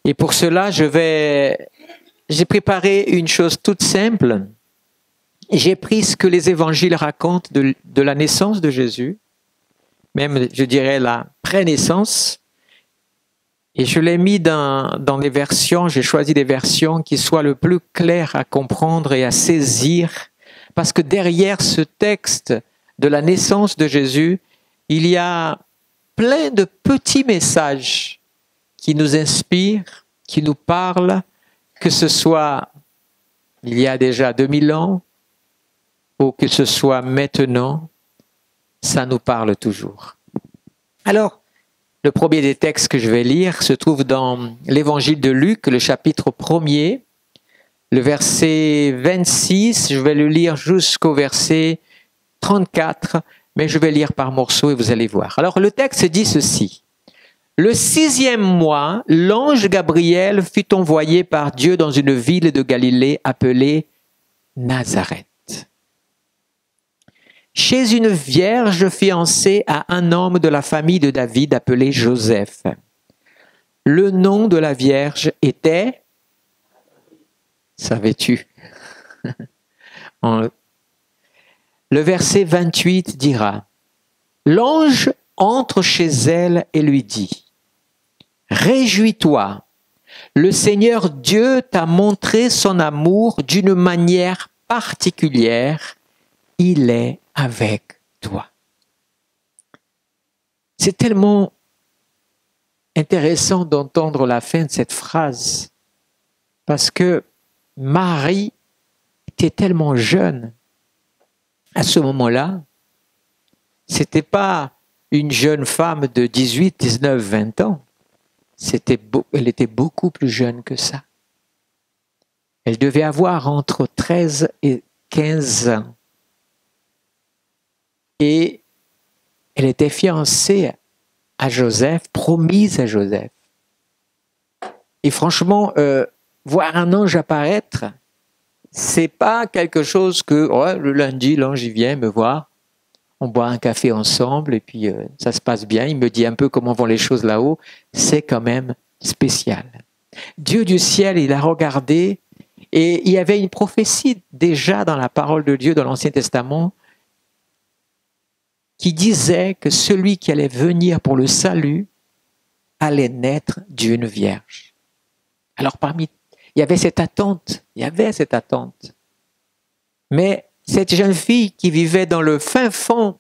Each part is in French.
Et pour cela, j'ai préparé une chose toute simple. J'ai pris ce que les évangiles racontent de la naissance de Jésus, même je dirais la prénaissance, et je l'ai mis dans des versions, j'ai choisi des versions qui soient le plus claires à comprendre et à saisir, parce que derrière ce texte de la naissance de Jésus, il y a plein de petits messages qui nous inspirent, qui nous parlent, que ce soit il y a déjà 2000 ans, ou que ce soit maintenant, ça nous parle toujours. Alors, le premier des textes que je vais lire se trouve dans l'évangile de Luc, le chapitre 1er, le verset 26, je vais le lire jusqu'au verset 34, mais je vais lire par morceaux et vous allez voir. Alors, le texte dit ceci. Le 6e mois, l'ange Gabriel fut envoyé par Dieu dans une ville de Galilée appelée Nazareth, chez une vierge fiancée à un homme de la famille de David appelé Joseph. Le nom de la vierge était, savais-tu? Le verset 28 dira, l'ange entre chez elle et lui dit, réjouis-toi, le Seigneur Dieu t'a montré son amour d'une manière particulière, il est avec toi. C'est tellement intéressant d'entendre la fin de cette phrase, parce que Marie était tellement jeune à ce moment-là. C'était pas une jeune femme de 18, 19, 20 ans. Elle était beaucoup plus jeune que ça. Elle devait avoir entre 13 et 15 ans. Et elle était fiancée à Joseph, promise à Joseph. Et franchement, voir un ange apparaître, c'est pas quelque chose que le lundi, l'ange il vient me voir, on boit un café ensemble et puis ça se passe bien, il me dit un peu comment vont les choses là-haut, c'est quand même spécial. Dieu du ciel, il a regardé et il y avait une prophétie déjà dans la parole de Dieu dans l'Ancien Testament qui disait que celui qui allait venir pour le salut allait naître d'une vierge. Alors il y avait cette attente. Mais cette jeune fille qui vivait dans le fin fond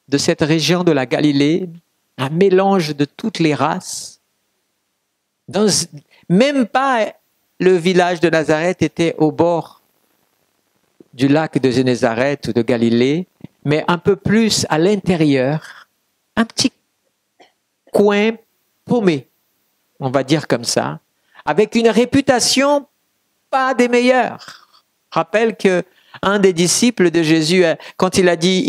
de cette région de la Galilée, un mélange de toutes les races, même pas le village de Nazareth était au bord du lac de Génézareth ou de Galilée, mais un peu plus à l'intérieur, un petit coin paumé, on va dire comme ça, avec une réputation pas des meilleures. Rappelle que un des disciples de Jésus, quand il a dit,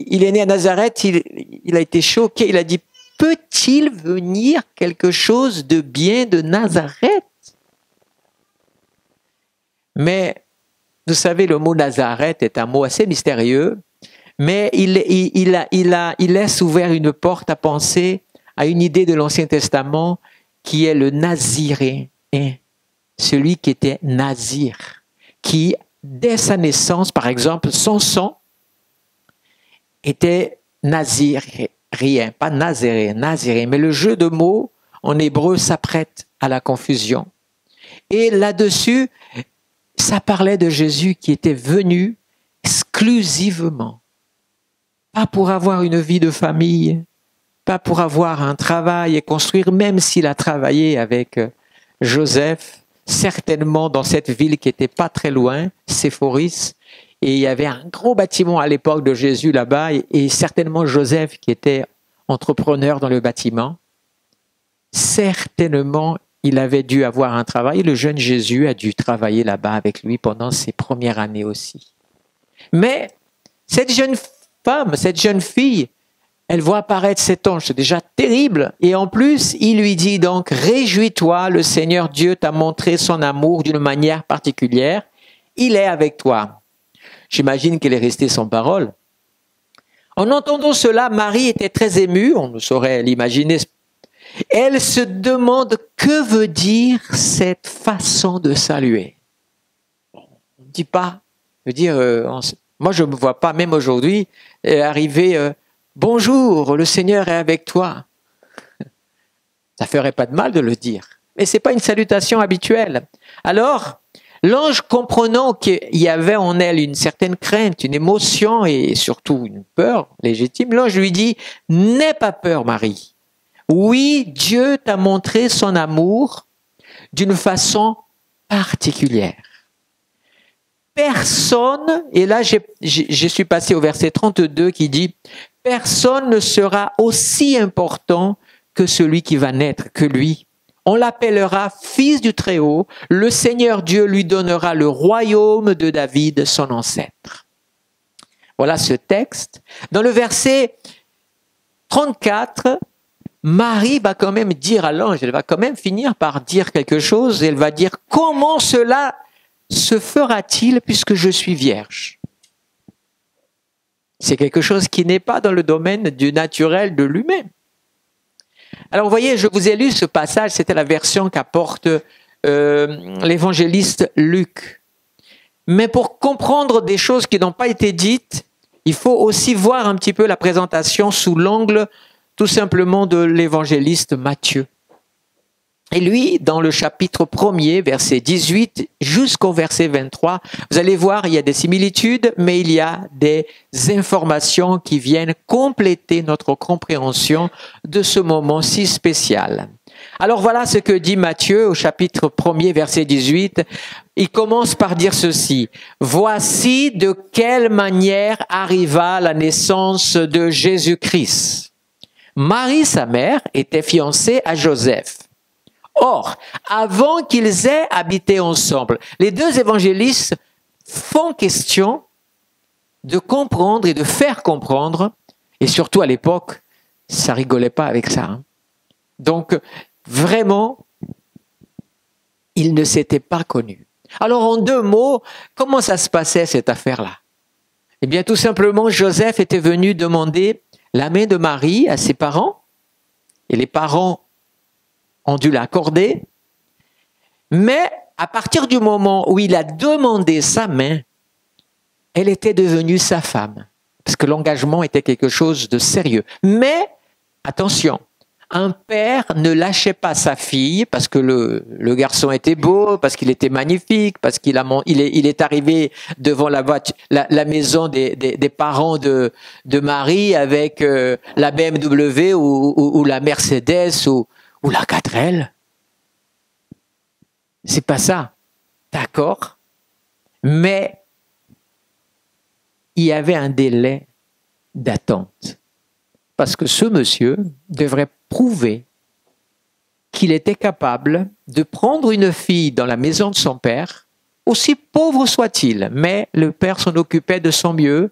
il est né à Nazareth, il a été choqué, il a dit, peut-il venir quelque chose de bien de Nazareth? Mais, vous savez, le mot Nazareth est un mot assez mystérieux, mais il laisse ouvert une porte à penser à une idée de l'Ancien Testament qui est le Naziréen, celui qui était Nazir, qui, dès sa naissance, par exemple, Samson était Nazirien, pas Nazirien, Nazirien, mais le jeu de mots en hébreu s'apprête à la confusion. Et là-dessus, ça parlait de Jésus qui était venu exclusivement, pas pour avoir une vie de famille, pas pour avoir un travail et construire, même s'il a travaillé avec Joseph, certainement dans cette ville qui n'était pas très loin, Séphoris, et il y avait un gros bâtiment à l'époque de Jésus là-bas, et certainement Joseph qui était entrepreneur dans le bâtiment. Certainement, il avait dû avoir un travail, le jeune Jésus a dû travailler là-bas avec lui pendant ses premières années aussi. Mais cette jeune femme, cette jeune fille, elle voit apparaître cet ange, c'est déjà terrible. Et en plus, il lui dit donc, réjouis-toi, le Seigneur Dieu t'a montré son amour d'une manière particulière. Il est avec toi. J'imagine qu'elle est restée sans parole. En entendant cela, Marie était très émue, on ne saurait l'imaginer, Elle se demande que veut dire cette façon de saluer. On ne dit pas, je veux dire, moi je ne me vois pas, même aujourd'hui, arriver bonjour, le Seigneur est avec toi. Ça ne ferait pas de mal de le dire. Mais ce n'est pas une salutation habituelle. Alors, l'ange, comprenant qu'il y avait en elle une certaine crainte, une émotion et surtout une peur légitime, l'ange lui dit « N'aie pas peur, Marie. Oui, Dieu t'a montré son amour d'une façon particulière. Personne, et là je suis passé au verset 32 qui dit « Personne ne sera aussi important que celui qui va naître, que lui. On l'appellera fils du Très-Haut, le Seigneur Dieu lui donnera le royaume de David, son ancêtre. » Voilà ce texte. Dans le verset 34, Marie va quand même dire à l'ange, elle va quand même finir par dire quelque chose, elle va dire « Comment cela se fera-t-il puisque je suis vierge ?» C'est quelque chose qui n'est pas dans le domaine du naturel de l'humain. Alors vous voyez, je vous ai lu ce passage, c'était la version qu'apporte l'évangéliste Luc. Mais pour comprendre des choses qui n'ont pas été dites, il faut aussi voir un petit peu la présentation sous l'angle tout simplement de l'évangéliste Matthieu. Et lui, dans le chapitre 1er, verset 18 jusqu'au verset 23, vous allez voir, il y a des similitudes, mais il y a des informations qui viennent compléter notre compréhension de ce moment si spécial. Alors voilà ce que dit Matthieu au chapitre 1er, verset 18. Il commence par dire ceci. « Voici de quelle manière arriva la naissance de Jésus-Christ. Marie, sa mère, était fiancée à Joseph. Or, avant qu'ils aient habité ensemble, les deux évangélistes font question de comprendre et de faire comprendre, et surtout à l'époque, ça rigolait pas avec ça. Hein. Donc, vraiment, ils ne s'étaient pas connus. Alors, en deux mots, comment ça se passait cette affaire-là? Eh bien, tout simplement, Joseph était venu demander la main de Marie à ses parents, et les parents ont dû l'accorder, mais à partir du moment où il a demandé sa main, elle était devenue sa femme, parce que l'engagement était quelque chose de sérieux. Mais, attention, un père ne lâchait pas sa fille parce que le garçon était beau, parce qu'il était magnifique, parce qu'il est arrivé devant la maison des parents de Marie avec la BMW ou la Mercedes ou la 4L. C'est pas ça. D'accord. Mais il y avait un délai d'attente. Parce que ce monsieur devrait prouver qu'il était capable de prendre une fille dans la maison de son père, aussi pauvre soit-il, mais le père s'en occupait de son mieux,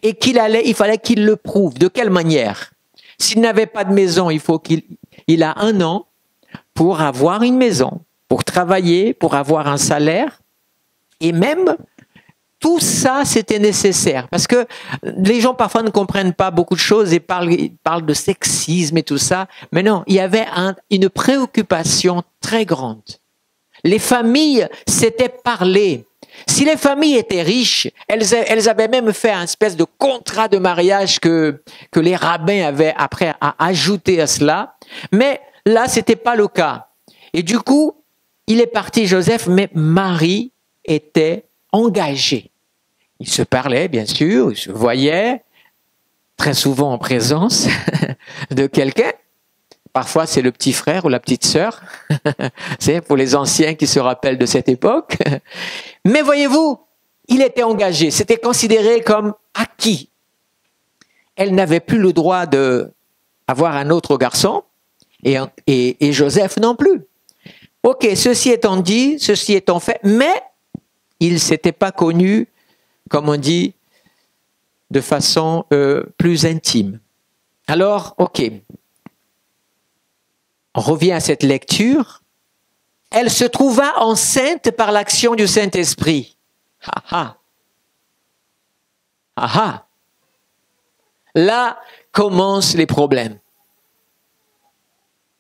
et il fallait qu'il le prouve. De quelle manière? S'il n'avait pas de maison, il a 1 an pour avoir une maison, pour travailler, pour avoir un salaire, et même tout ça, c'était nécessaire. Parce que les gens parfois ne comprennent pas beaucoup de choses et parlent de sexisme et tout ça. Mais non, il y avait une préoccupation très grande. Les familles s'étaient parlé. Si les familles étaient riches, elles avaient même fait un espèce de contrat de mariage que les rabbins avaient après à ajouter à cela. Mais là, c'était pas le cas. Et du coup, il est parti Joseph, mais Marie était engagée. Ils se parlaient, bien sûr, ils se voyaient, très souvent en présence de quelqu'un. Parfois, c'est le petit frère ou la petite sœur. C'est pour les anciens qui se rappellent de cette époque. Mais voyez-vous, il était engagé. C'était considéré comme acquis. Elle n'avait plus le droit d'avoir un autre garçon et Joseph non plus. Ok, ceci étant dit, ceci étant fait, mais ils ne s'étaient pas connus, comme on dit, de façon plus intime. Alors, ok, on revient à cette lecture. Elle se trouva enceinte par l'action du Saint-Esprit. Ah ah. Ah ah. Là commencent les problèmes.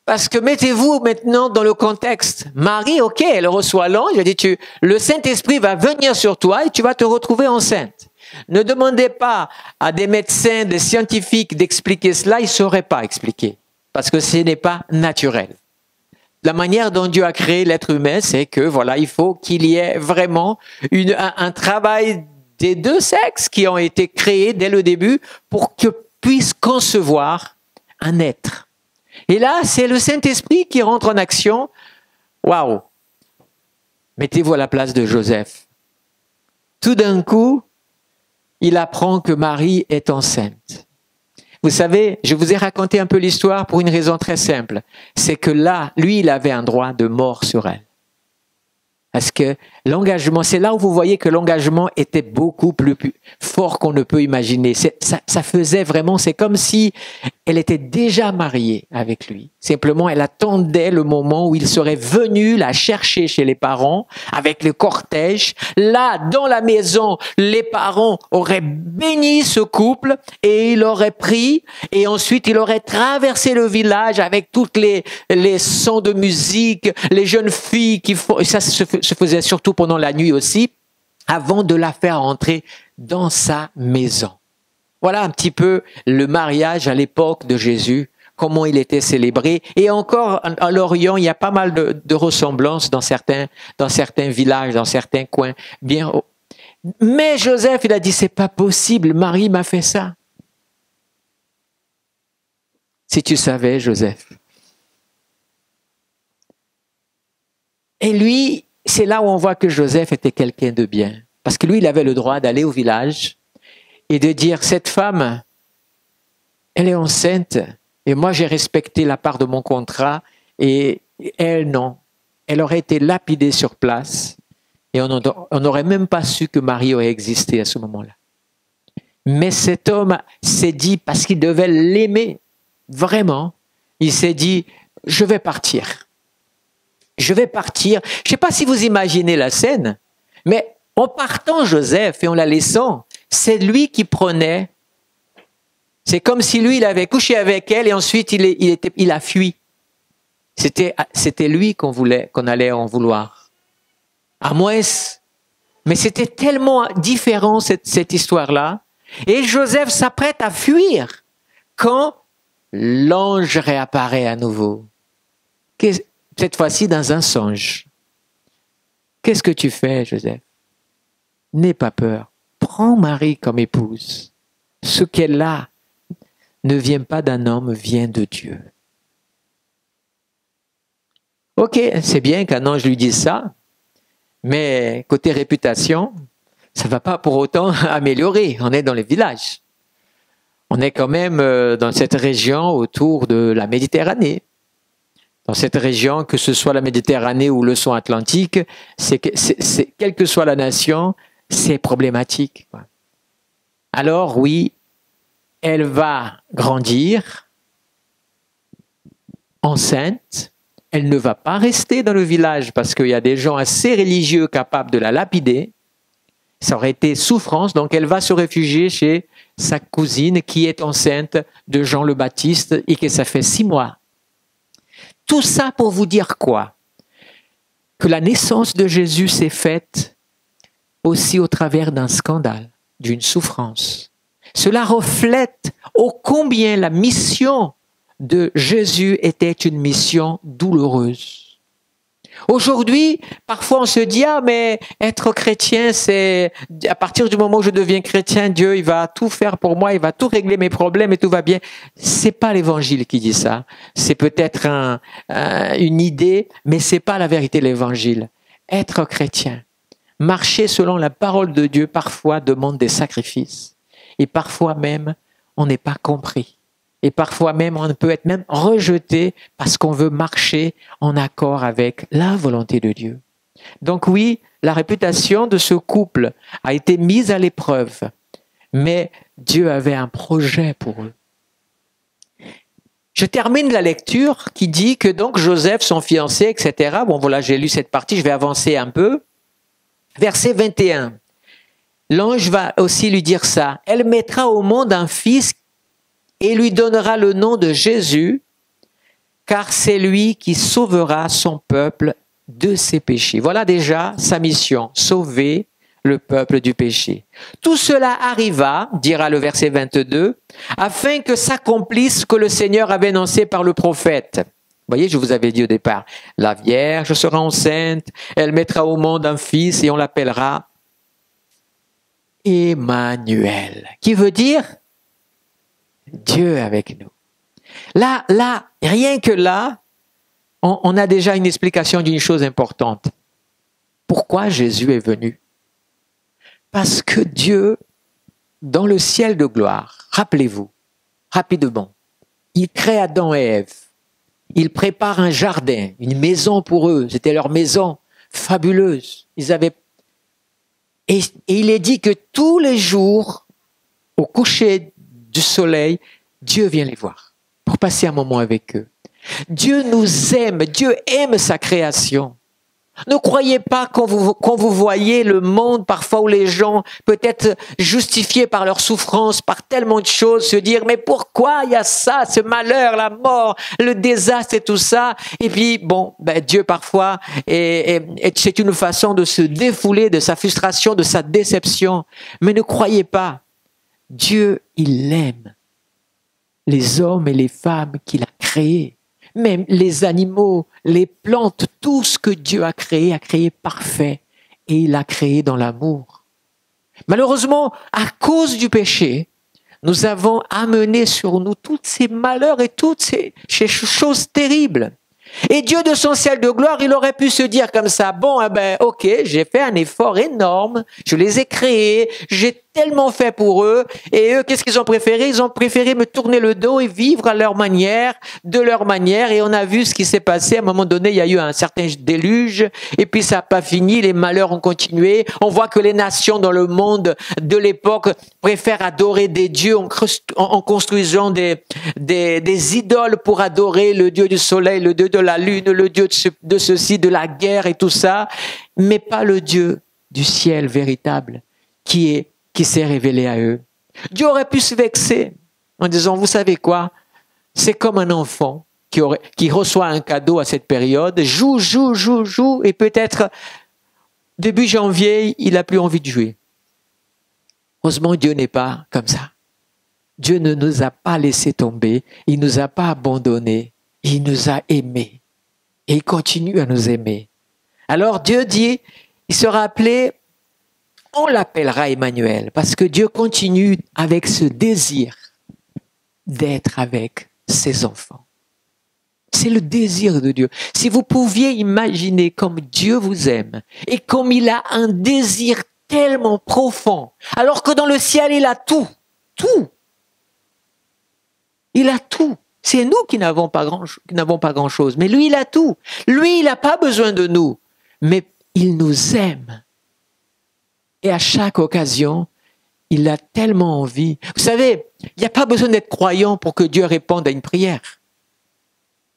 Parce que mettez-vous maintenant dans le contexte. Marie, ok, elle reçoit l'ange, elle dit, le Saint-Esprit va venir sur toi et tu vas te retrouver enceinte. Ne demandez pas à des médecins, des scientifiques d'expliquer cela, ils ne sauraient pas expliquer. Parce que ce n'est pas naturel. La manière dont Dieu a créé l'être humain, c'est que voilà, il faut qu'il y ait vraiment un travail des deux sexes qui ont été créés dès le début pour que puissent concevoir un être. Et là, c'est le Saint-Esprit qui rentre en action. Waouh! Mettez-vous à la place de Joseph. Tout d'un coup, il apprend que Marie est enceinte. Vous savez, je vous ai raconté un peu l'histoire pour une raison très simple. C'est que là, lui, il avait un droit de mort sur elle. Parce que l'engagement, c'est là où vous voyez que l'engagement était beaucoup plus fort qu'on ne peut imaginer. Ça faisait vraiment, c'est comme si elle était déjà mariée avec lui. Simplement, elle attendait le moment où il serait venu la chercher chez les parents avec le cortège. Là, dans la maison, les parents auraient béni ce couple et il aurait pris et ensuite il aurait traversé le village avec toutes les sons de musique, les jeunes filles qui font, ça se faisait surtout pendant la nuit aussi, avant de la faire entrer dans sa maison. Voilà un petit peu le mariage à l'époque de Jésus, comment il était célébré. Et encore, à l'Orient, il y a pas mal de ressemblances dans certains villages, dans certains coins. Bien. Mais Joseph, il a dit, c'est pas possible, Marie m'a fait ça. Si tu savais, Joseph. Et lui, c'est là où on voit que Joseph était quelqu'un de bien. Parce que lui, il avait le droit d'aller au village et de dire, cette femme, elle est enceinte et moi j'ai respecté la part de mon contrat et elle, non. Elle aurait été lapidée sur place et on n'aurait même pas su que Marie aurait existé à ce moment-là. Mais cet homme s'est dit, parce qu'il devait l'aimer, vraiment, il s'est dit, je vais partir. Je vais partir. Je ne sais pas si vous imaginez la scène, mais en partant Joseph et en la laissant, c'est lui qui prenait. C'est comme si lui, il avait couché avec elle et ensuite il a fui. C'était lui qu'on allait en vouloir. À moins, mais c'était tellement différent cette histoire-là. Et Joseph s'apprête à fuir quand l'ange réapparaît à nouveau. Cette fois-ci dans un songe. Qu'est-ce que tu fais, Joseph? N'aie pas peur. Prends Marie comme épouse. Ce qu'elle a ne vient pas d'un homme, vient de Dieu. Ok, c'est bien qu'un ange lui dise ça, mais côté réputation, ça ne va pas pour autant améliorer. On est dans les villages. On est quand même dans cette région autour de la Méditerranée. Dans cette région, que ce soit la Méditerranée ou l'océan Atlantique, quelle que soit la nation, c'est problématique. Alors oui, elle va grandir enceinte. Elle ne va pas rester dans le village parce qu'il y a des gens assez religieux capables de la lapider. Ça aurait été souffrance, donc elle va se réfugier chez sa cousine qui est enceinte de Jean le Baptiste et que ça fait 6 mois. Tout ça pour vous dire quoi? Que la naissance de Jésus s'est faite aussi au travers d'un scandale, d'une souffrance. Cela reflète ô combien la mission de Jésus était une mission douloureuse. Aujourd'hui, parfois on se dit, ah mais être chrétien, c'est à partir du moment où je deviens chrétien, Dieu il va tout faire pour moi, il va tout régler mes problèmes et tout va bien. C'est pas l'évangile qui dit ça. C'est peut-être une idée, mais c'est pas la vérité de l'évangile. Être chrétien, marcher selon la parole de Dieu, parfois demande des sacrifices. Et parfois même, on n'est pas compris. Et parfois même, on peut être même rejeté parce qu'on veut marcher en accord avec la volonté de Dieu. Donc oui, la réputation de ce couple a été mise à l'épreuve, mais Dieu avait un projet pour eux. Je termine la lecture qui dit que donc Joseph, son fiancé, etc. Bon voilà, j'ai lu cette partie, je vais avancer un peu. Verset 21. L'ange va aussi lui dire ça. Elle mettra au monde un fils et lui donnera le nom de Jésus, car c'est lui qui sauvera son peuple de ses péchés. Voilà déjà sa mission, sauver le peuple du péché. Tout cela arriva, dira le verset 22, afin que s'accomplisse ce que le Seigneur avait annoncé par le prophète. Vous voyez, je vous avais dit au départ, la Vierge sera enceinte, elle mettra au monde un fils et on l'appellera Emmanuel, qui veut dire Dieu avec nous. Là, rien que là, on a déjà une explication d'une chose importante. Pourquoi Jésus est venu? Parce que Dieu, dans le ciel de gloire, rappelez-vous, rapidement, il crée Adam et Ève. Il prépare un jardin, une maison pour eux. C'était leur maison fabuleuse. Et il est dit que tous les jours, au coucher du soleil, Dieu vient les voir pour passer un moment avec eux. Dieu nous aime, Dieu aime sa création. Ne croyez pas quand vous voyez le monde parfois où les gens, peut-être justifiés par leur souffrance, par tellement de choses, se dire mais pourquoi il y a ça, ce malheur, la mort, le désastre et tout ça. Et puis bon, Dieu parfois, c'est une façon de se défouler de sa frustration, de sa déception. Mais ne croyez pas, Dieu, il aime les hommes et les femmes qu'il a créés. Même les animaux, les plantes, tout ce que Dieu a créé parfait. Et il l'a créé dans l'amour. Malheureusement, à cause du péché, nous avons amené sur nous tous ces malheurs et toutes ces choses terribles. Et Dieu de son ciel de gloire, il aurait pu se dire comme ça, bon, ok, j'ai fait un effort énorme, je les ai créés, j'ai tellement fait pour eux, et eux, qu'est-ce qu'ils ont préféré? Ils ont préféré me tourner le dos et vivre à leur manière, de leur manière, et on a vu ce qui s'est passé. À un moment donné, il y a eu un certain déluge, et puis ça n'a pas fini, les malheurs ont continué. On voit que les nations dans le monde de l'époque préfèrent adorer des dieux en construisant des idoles pour adorer le Dieu du soleil, le Dieu de la lune, le Dieu de ceci, de la guerre et tout ça, mais pas le Dieu du ciel véritable qui s'est révélé à eux. Dieu aurait pu se vexer en disant, vous savez quoi, c'est comme un enfant qui reçoit un cadeau à cette période, joue, et peut-être début janvier, il n'a plus envie de jouer. Heureusement, Dieu n'est pas comme ça. Dieu ne nous a pas laissé tomber, il ne nous a pas abandonnés, il nous a aimés. Et il continue à nous aimer. Alors Dieu dit, il sera appelé, on l'appellera Emmanuel, parce que Dieu continue avec ce désir d'être avec ses enfants. C'est le désir de Dieu. Si vous pouviez imaginer comme Dieu vous aime et comme il a un désir tellement profond, alors que dans le ciel, il a tout. Il a tout. C'est nous qui n'avons pas grand-chose, mais lui, il a tout. Lui, il n'a pas besoin de nous, mais il nous aime. Et à chaque occasion, il a tellement envie. Vous savez, il n'y a pas besoin d'être croyant pour que Dieu réponde à une prière.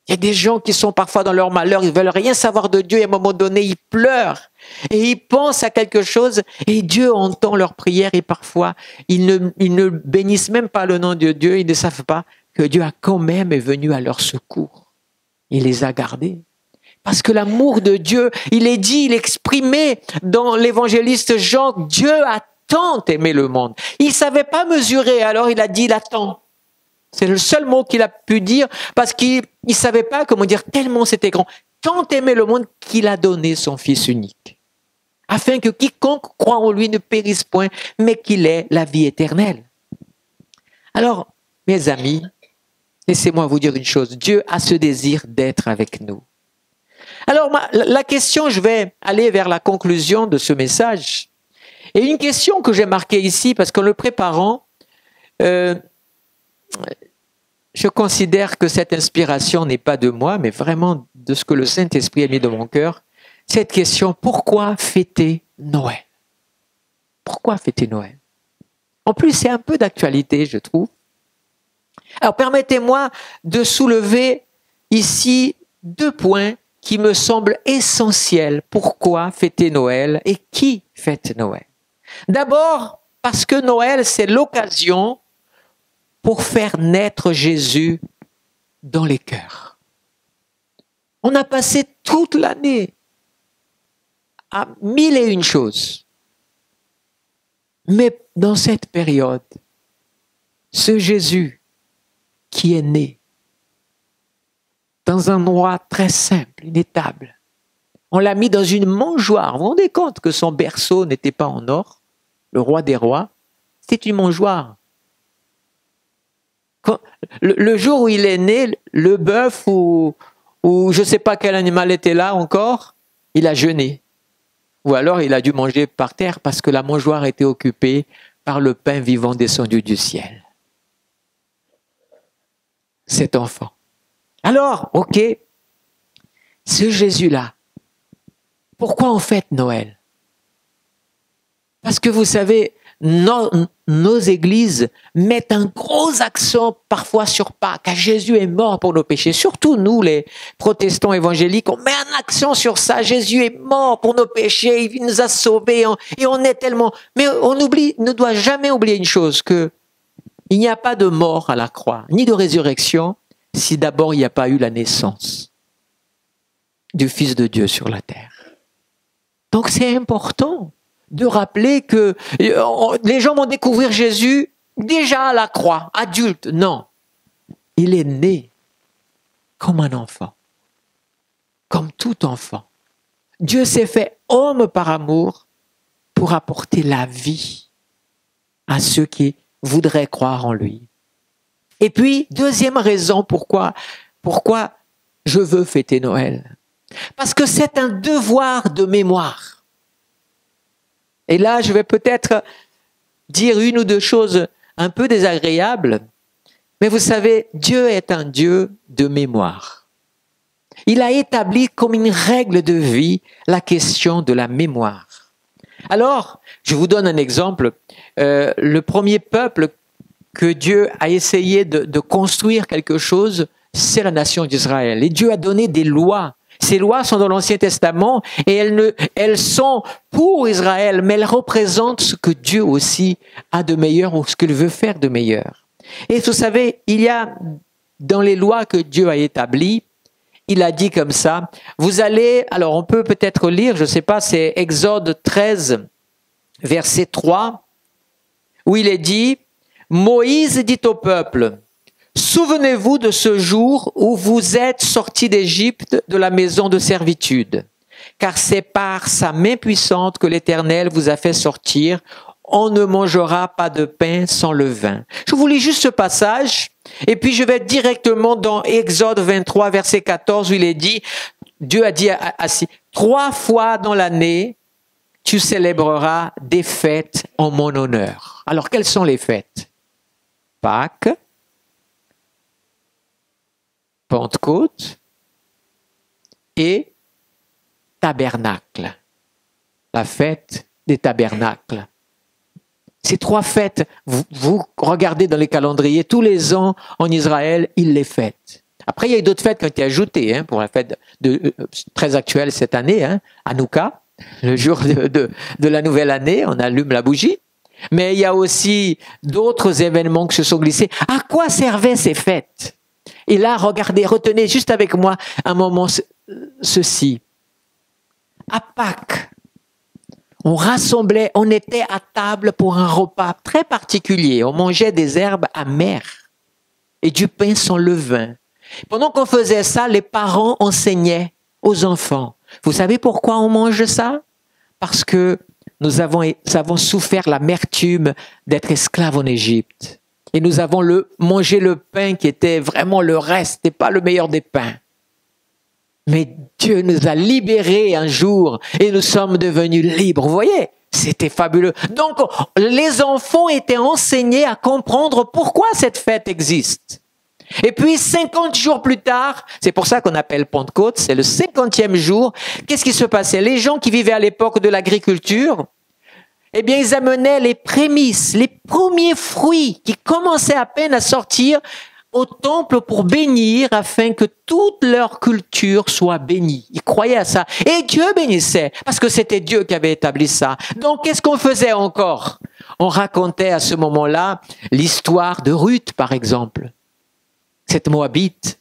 Il y a des gens qui sont parfois dans leur malheur, ils ne veulent rien savoir de Dieu et à un moment donné, ils pleurent et ils pensent à quelque chose et Dieu entend leur prière et parfois, ils ne bénissent même pas le nom de Dieu, ils ne savent pas que Dieu a quand même est venu à leur secours. Il les a gardés. Parce que l'amour de Dieu, il est dit, il est exprimé dans l'évangéliste Jean, Dieu a tant aimé le monde. Il ne savait pas mesurer, alors il a dit, il attend. C'est le seul mot qu'il a pu dire, parce qu'il ne savait pas comment dire, tellement c'était grand. Tant aimé le monde qu'il a donné son Fils unique, afin que quiconque croit en lui ne périsse point, mais qu'il ait la vie éternelle. Alors, mes amis, laissez-moi vous dire une chose, Dieu a ce désir d'être avec nous. Alors, la question, je vais aller vers la conclusion de ce message. Et une question que j'ai marquée ici, parce qu'en le préparant, je considère que cette inspiration n'est pas de moi, mais vraiment de ce que le Saint-Esprit a mis dans mon cœur. Cette question, pourquoi fêter Noël? Pourquoi fêter Noël? En plus, c'est un peu d'actualité, je trouve. Alors, permettez-moi de soulever ici 2 points qui me semblent essentiels. Pourquoi fêter Noël et qui fête Noël? D'abord, parce que Noël, c'est l'occasion pour faire naître Jésus dans les cœurs. On a passé toute l'année à 1001 choses. Mais dans cette période, ce Jésus qui est né dans un endroit très simple, une étable, on l'a mis dans une mangeoire. Vous vous rendez compte que son berceau n'était pas en or? Le roi des rois, c'était une mangeoire. Le jour où il est né, le bœuf ou je ne sais pas quel animal était là encore, il a jeûné. Ou alors il a dû manger par terre parce que la mangeoire était occupée par le pain vivant descendu du ciel. Cet enfant. Alors, ok, ce Jésus-là, pourquoi on fête Noël? Parce que vous savez, nos églises mettent un gros accent parfois sur Pâques, car Jésus est mort pour nos péchés. Surtout nous, les protestants évangéliques, on met un accent sur ça. Jésus est mort pour nos péchés, il nous a sauvés, et on est tellement... Mais on ne doit jamais oublier une chose, que il n'y a pas de mort à la croix, ni de résurrection, si d'abord il n'y a pas eu la naissance du Fils de Dieu sur la terre. Donc c'est important de rappeler que les gens vont découvrir Jésus déjà à la croix, adulte. Non, il est né comme un enfant, comme tout enfant. Dieu s'est fait homme par amour pour apporter la vie à ceux qui voudraient croire en lui. Et puis, deuxième raison pourquoi je veux fêter Noël. Parce que c'est un devoir de mémoire. Et là, je vais peut-être dire une ou deux choses un peu désagréables, mais vous savez, Dieu est un Dieu de mémoire. Il a établi comme une règle de vie la question de la mémoire. Alors, je vous donne un exemple. Le premier peuple que Dieu a essayé de construire quelque chose, c'est la nation d'Israël. Et Dieu a donné des lois. Ces lois sont dans l'Ancien Testament et elles sont pour Israël, mais elles représentent ce que Dieu aussi a de meilleur ou ce qu'il veut faire de meilleur. Et vous savez, il y a dans les lois que Dieu a établies, il a dit comme ça, vous allez, alors on peut peut-être lire, je ne sais pas, c'est Exode 13, verset 3, où il est dit, Moïse dit au peuple, souvenez-vous de ce jour où vous êtes sortis d'Égypte de la maison de servitude, car c'est par sa main puissante que l'Éternel vous a fait sortir. On ne mangera pas de pain sans levain. Je vous lis juste ce passage, et puis je vais directement dans Exode 23, verset 14, où il est dit, Dieu a dit ainsi, 3 fois dans l'année, tu célébreras des fêtes en mon honneur. Alors, quelles sont les fêtes? Pâques, Pentecôte et Tabernacle. La fête des tabernacles. Ces 3 fêtes, vous regardez dans les calendriers, tous les ans en Israël, ils les fêtent. Après, il y a eu d'autres fêtes qui ont été ajoutées, pour la fête très actuelle cette année, Hanouka, le jour de la nouvelle année, on allume la bougie. Mais il y a aussi d'autres événements qui se sont glissés. À quoi servaient ces fêtes? Et là, regardez, retenez juste avec moi un moment ceci. À Pâques, on rassemblait, on était à table pour un repas très particulier. On mangeait des herbes amères et du pain sans levain. Pendant qu'on faisait ça, les parents enseignaient aux enfants. Vous savez pourquoi on mange ça? Parce que nous avons souffert l'amertume d'être esclaves en Égypte. Et nous avons mangé le pain qui était vraiment le reste, et pas le meilleur des pains. Mais Dieu nous a libérés un jour et nous sommes devenus libres. Vous voyez, c'était fabuleux. Donc, les enfants étaient enseignés à comprendre pourquoi cette fête existe. Et puis, 50 jours plus tard, c'est pour ça qu'on appelle Pentecôte, c'est le 50e jour. Qu'est-ce qui se passait? Les gens qui vivaient à l'époque de l'agriculture, eh bien, ils amenaient les prémices, les premiers fruits qui commençaient à peine à sortir au temple pour bénir afin que toute leur culture soit bénie. Ils croyaient à ça. Et Dieu bénissait parce que c'était Dieu qui avait établi ça. Donc, qu'est-ce qu'on faisait encore? On racontait à ce moment-là l'histoire de Ruth, par exemple. Cette Moabite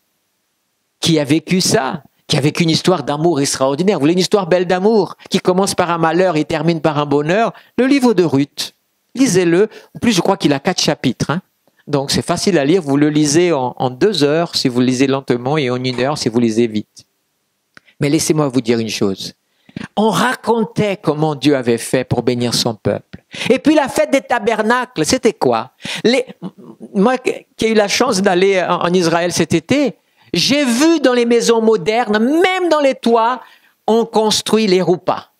qui a vécu ça, qui a vécu une histoire d'amour extraordinaire. Vous voulez une histoire belle d'amour, qui commence par un malheur et termine par un bonheur? Le livre de Ruth. Lisez-le. En plus, je crois qu'il a 4 chapitres. Hein. Donc, c'est facile à lire. Vous le lisez en 2 heures si vous le lisez lentement et en 1 heure si vous lisez vite. Mais laissez-moi vous dire une chose. On racontait comment Dieu avait fait pour bénir son peuple. Et puis la fête des tabernacles, c'était quoi? Moi qui ai eu la chance d'aller en Israël cet été, j'ai vu dans les maisons modernes, même dans les toits, on construit les roupas.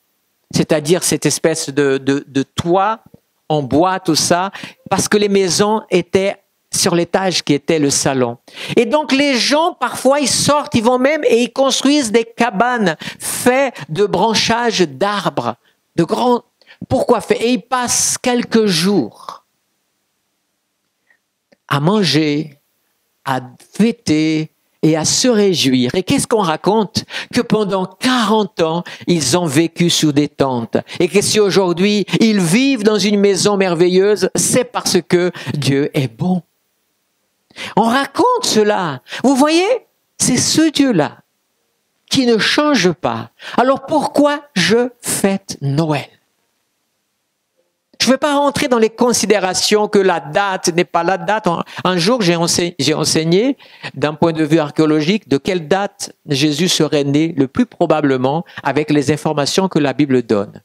C'est-à-dire cette espèce de toit en bois, tout ça, parce que les maisons étaient sur l'étage qui était le salon. Et donc les gens, parfois, ils sortent, ils vont même et ils construisent des cabanes faites de branchages d'arbres, de grands... Pourquoi faire? Et ils passent quelques jours à manger, à fêter et à se réjouir. Et qu'est-ce qu'on raconte? Que pendant 40 ans, ils ont vécu sous des tentes. Et que si aujourd'hui, ils vivent dans une maison merveilleuse, c'est parce que Dieu est bon. On raconte cela. Vous voyez, c'est ce Dieu-là qui ne change pas. Alors pourquoi je fête Noël? Je ne vais pas rentrer dans les considérations que la date n'est pas la date. Un jour, j'ai enseigné d'un point de vue archéologique de quelle date Jésus serait né le plus probablement avec les informations que la Bible donne.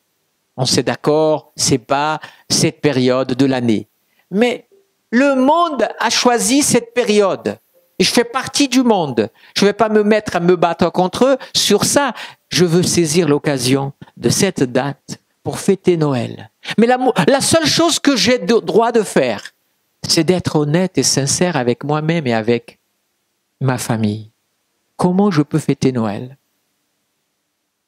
On s'est d'accord, c'est pas cette période de l'année. Mais le monde a choisi cette période. Et je fais partie du monde. Je ne vais pas me mettre à me battre contre eux sur ça. Je veux saisir l'occasion de cette date pour fêter Noël. Mais la seule chose que j'ai le droit de faire, c'est d'être honnête et sincère avec moi-même et avec ma famille. Comment je peux fêter Noël?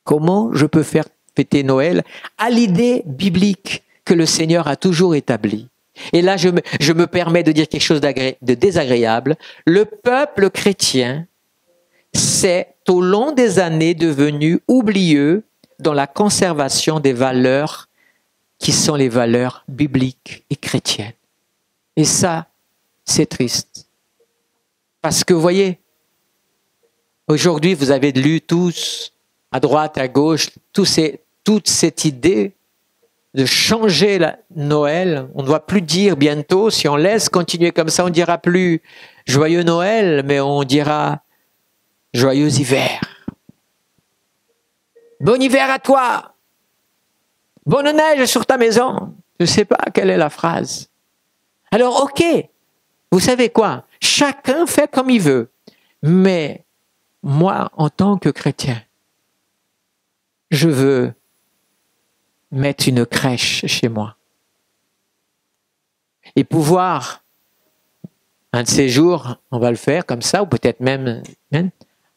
Comment je peux faire fêter Noël à l'idée biblique que le Seigneur a toujours établie? Et là, je me permets de dire quelque chose de désagréable. Le peuple chrétien s'est au long des années devenu oublieux dans la conservation des valeurs qui sont les valeurs bibliques et chrétiennes. Et ça, c'est triste. Parce que, vous voyez, aujourd'hui, vous avez lu tous, à droite, à gauche, toute cette idée de changer Noël. On ne doit plus dire bientôt, si on laisse continuer comme ça, on ne dira plus joyeux Noël, mais on dira joyeux hiver. Bon hiver à toi. Bonne neige sur ta maison. Je ne sais pas quelle est la phrase. Alors, ok, vous savez quoi? Chacun fait comme il veut. Mais moi, en tant que chrétien, je veux mettre une crèche chez moi. Et pouvoir, un de ces jours, on va le faire comme ça, ou peut-être même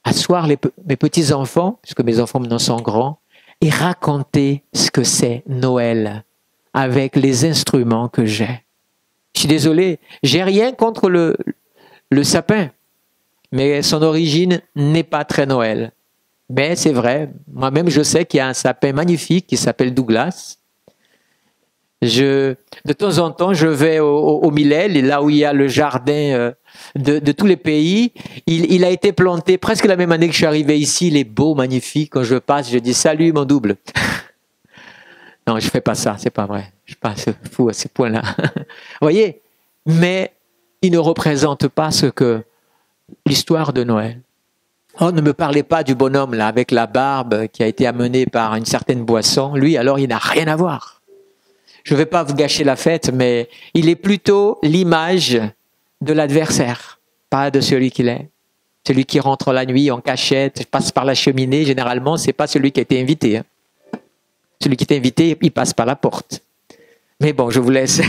asseoir mes petits-enfants, puisque mes enfants maintenant sont grands, et raconter ce que c'est Noël avec les instruments que j'ai. Je suis désolé, j'ai rien contre le sapin, mais son origine n'est pas très Noël. Mais c'est vrai, moi-même je sais qu'il y a un sapin magnifique qui s'appelle Douglas. De temps en temps, je vais au Millet, là où il y a le jardin de tous les pays. Il a été planté presque la même année que je suis arrivé ici. Il est beau, magnifique. Quand je passe, je dis « Salut mon double ». Non, je fais pas ça, c'est pas vrai. Je suis pas fou à ce point-là. Vous voyez? Mais il ne représente pas ce que l'histoire de Noël. Oh, ne me parlez pas du bonhomme là avec la barbe qui a été amené par une certaine boisson. Lui, alors, il n'a rien à voir. Je ne vais pas vous gâcher la fête, mais il est plutôt l'image de l'adversaire, pas de celui qu'il est. Celui qui rentre la nuit en cachette, passe par la cheminée, généralement, c'est pas celui qui a été invité. Hein. Celui qui est invité, il passe par la porte. Mais bon, je vous laisse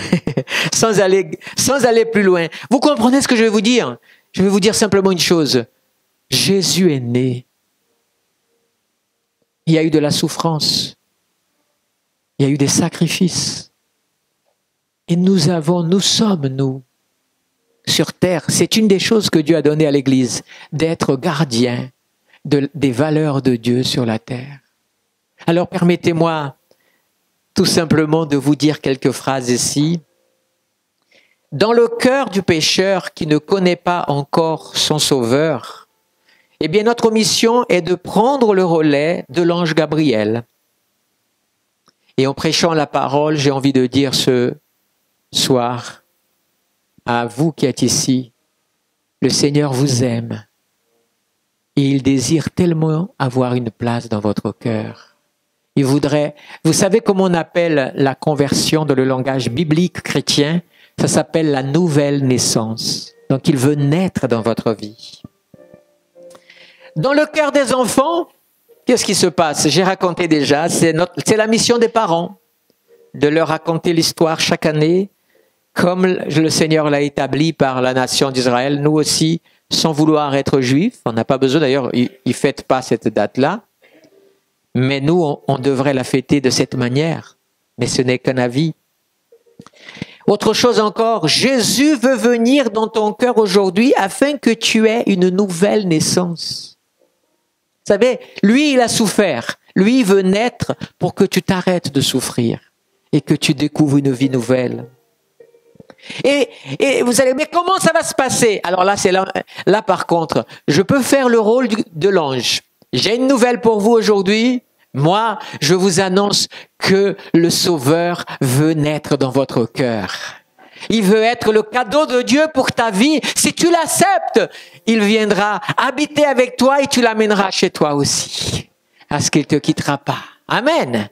sans aller plus loin. Vous comprenez ce que je vais vous dire? Je vais vous dire simplement une chose. Jésus est né. Il y a eu de la souffrance. Il y a eu des sacrifices. Et nous sommes, sur terre. C'est une des choses que Dieu a données à l'Église, d'être gardien des valeurs de Dieu sur la terre. Alors permettez-moi tout simplement de vous dire quelques phrases ici. Dans le cœur du pécheur qui ne connaît pas encore son Sauveur, Eh bien, notre mission est de prendre le relais de l'ange Gabriel. Et en prêchant la parole, j'ai envie de dire ce soir, à vous qui êtes ici, le Seigneur vous aime. Et il désire tellement avoir une place dans votre cœur. Il voudrait, vous savez comment on appelle la conversion dans le langage biblique chrétien? Ça s'appelle la nouvelle naissance. Donc il veut naître dans votre vie. Dans le cœur des enfants, qu'est-ce qui se passe? J'ai raconté déjà, c'est la mission des parents, de leur raconter l'histoire chaque année, comme le Seigneur l'a établi par la nation d'Israël. Nous aussi, sans vouloir être juifs, on n'a pas besoin, d'ailleurs, ils ne fêtent pas cette date-là, mais nous, on devrait la fêter de cette manière, mais ce n'est qu'un avis. Autre chose encore, Jésus veut venir dans ton cœur aujourd'hui afin que tu aies une nouvelle naissance. Vous savez, lui, il a souffert. Lui, il veut naître pour que tu t'arrêtes de souffrir et que tu découvres une vie nouvelle. Et vous allez, mais comment ça va se passer? Alors là, par contre, je peux faire le rôle de l'ange. J'ai une nouvelle pour vous aujourd'hui. Moi, je vous annonce que le Sauveur veut naître dans votre cœur. Il veut être le cadeau de Dieu pour ta vie. Si tu l'acceptes, il viendra habiter avec toi et tu l'amèneras chez toi aussi. À ce qu'il ne te quittera pas. Amen.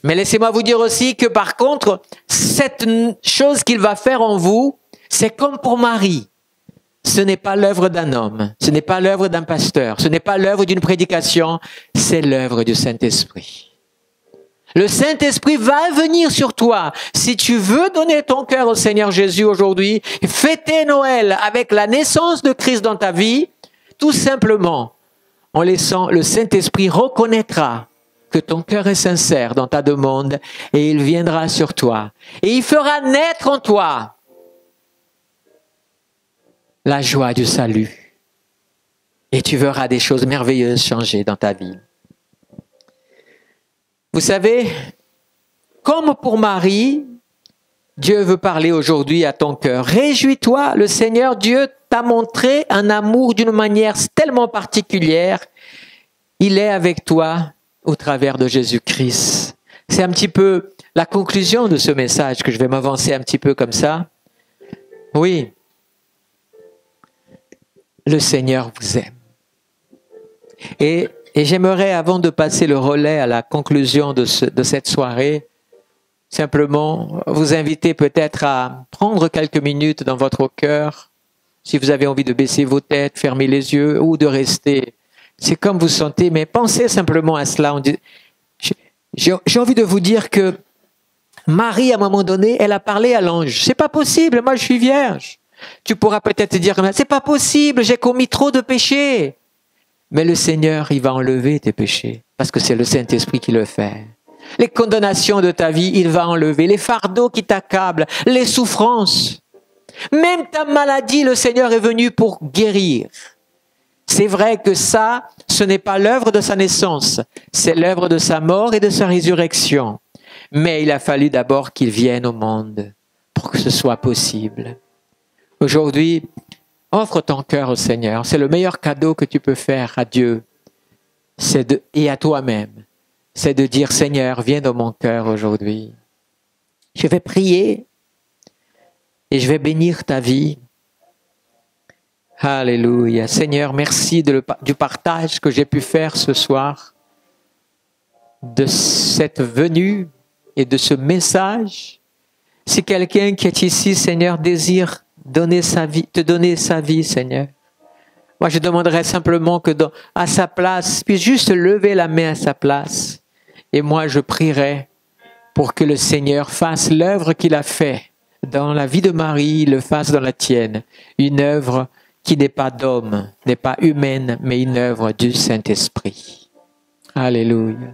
Mais laissez-moi vous dire aussi que par contre, cette chose qu'il va faire en vous, c'est comme pour Marie. Ce n'est pas l'œuvre d'un homme, ce n'est pas l'œuvre d'un pasteur, ce n'est pas l'œuvre d'une prédication, c'est l'œuvre du Saint-Esprit. Le Saint-Esprit va venir sur toi. Si tu veux donner ton cœur au Seigneur Jésus aujourd'hui, fêter Noël avec la naissance de Christ dans ta vie, tout simplement, en laissant le Saint-Esprit reconnaîtra que ton cœur est sincère dans ta demande et il viendra sur toi. Et il fera naître en toi la joie du salut. Et tu verras des choses merveilleuses changer dans ta vie. Vous savez, comme pour Marie, Dieu veut parler aujourd'hui à ton cœur. Réjouis-toi, le Seigneur Dieu t'a montré un amour d'une manière tellement particulière. Il est avec toi au travers de Jésus-Christ. C'est un petit peu la conclusion de ce message que je vais m'avancer un petit peu comme ça. Oui, le Seigneur vous aime. Et j'aimerais, avant de passer le relais à la conclusion de cette soirée, simplement vous inviter peut-être à prendre quelques minutes dans votre cœur, si vous avez envie de baisser vos têtes, fermer les yeux ou de rester. C'est comme vous sentez, mais pensez simplement à cela. J'ai envie de vous dire que Marie, à un moment donné, elle a parlé à l'ange. C'est pas possible, moi je suis vierge. Tu pourras peut-être dire, c'est pas possible, j'ai commis trop de péchés. Mais le Seigneur, il va enlever tes péchés, parce que c'est le Saint-Esprit qui le fait. Les condamnations de ta vie, il va enlever. Les fardeaux qui t'accablent, les souffrances. Même ta maladie, le Seigneur est venu pour guérir. C'est vrai que ça, ce n'est pas l'œuvre de sa naissance, c'est l'œuvre de sa mort et de sa résurrection. Mais il a fallu d'abord qu'il vienne au monde pour que ce soit possible. Aujourd'hui, offre ton cœur au Seigneur. C'est le meilleur cadeau que tu peux faire à Dieu et à toi-même. C'est de dire, Seigneur, viens dans mon cœur aujourd'hui. Je vais prier et je vais bénir ta vie. Alléluia. Seigneur, merci du partage que j'ai pu faire ce soir, de cette venue et de ce message. Si quelqu'un qui est ici, Seigneur, désire te donner sa vie, Seigneur, moi je demanderais simplement que à sa place, puis juste lever la main à sa place. Et moi je prierai pour que le Seigneur fasse l'œuvre qu'il a fait dans la vie de Marie, le fasse dans la tienne. Une œuvre qui n'est pas d'homme, n'est pas humaine, mais une œuvre du Saint-Esprit. Alléluia.